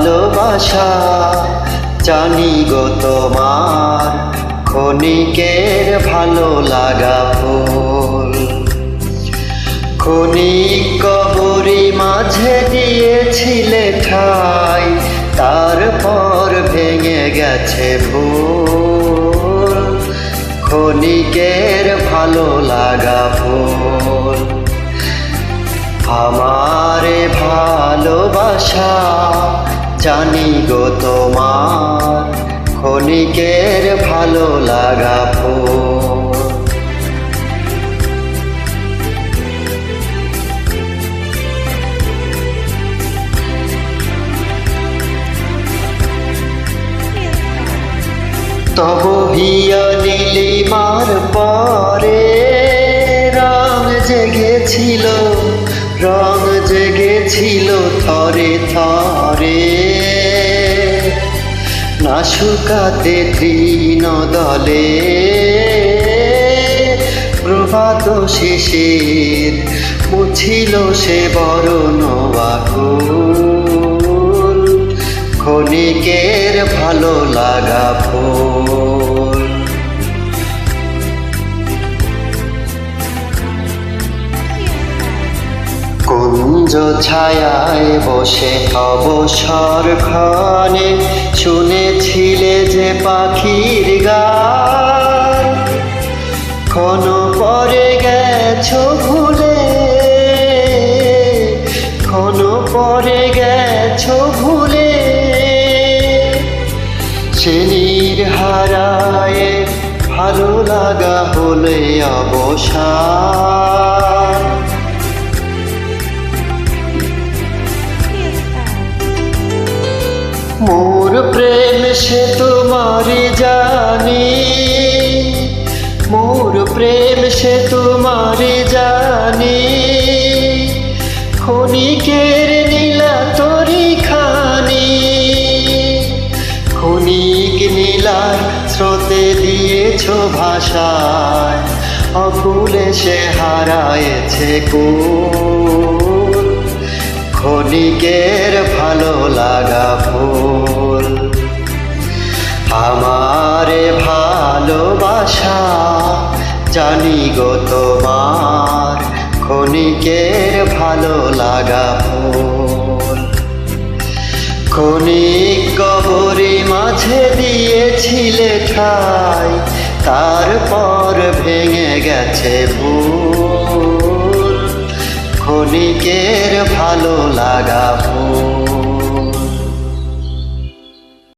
ভালোবাসা জানি গো তোমার ক্ষণিকের ভালো লাগা ফুল। ক্ষণিক কবরি মাঝে দিয়েছিলে ঠাই, তারপর ভেঙে গেছে ভুল। ক্ষণিকের ভালো লাগা ফুল। আমারে ভালোবাসা জানি গো তোমার ক্ষণিকের ভালো লাগা ফুল। তবু হিয়া নীলিমার পরে রং জেগেছিল, রং জেগেছিল থরে থরে। না শুকাতে তৃণ দলে প্রভাত শেষের মুছিল সে বরণ আকুল। ক্ষণিকের ভালো লাগা ফুল। কুঞ্জ ছায়ায় বসে অবসর ক্ষণে শুনেছিলে যে পাখির গান। ক্ষণ পরে গেছো ভুলে, ক্ষণ পরে গেছো ভুলে। সে নির্হারায় ভালো লাগা হলে অবসান। মোর প্রেম সে তোমারি জানি, মোর প্রেম সে তোমারি জানি। ক্ষণিকের নীলা তরি খানি, ক্ষণিক নীলার স্রোতে দিয়েছ ভাষায়। অকুলে সে হারায়েছে কুল। ক্ষণিকের ভালো লাগা ফুল। আমারে ভালোবাসা জানি গো তোমার ক্ষণিকের ভালো লাগা ফুল। ক্ষণিক কবরি মাঝে দিয়েছিলে ঠাই, তারপর ভেঙে গেছে ভুল। ক্ষণিকের ভালো লাগা ফুল।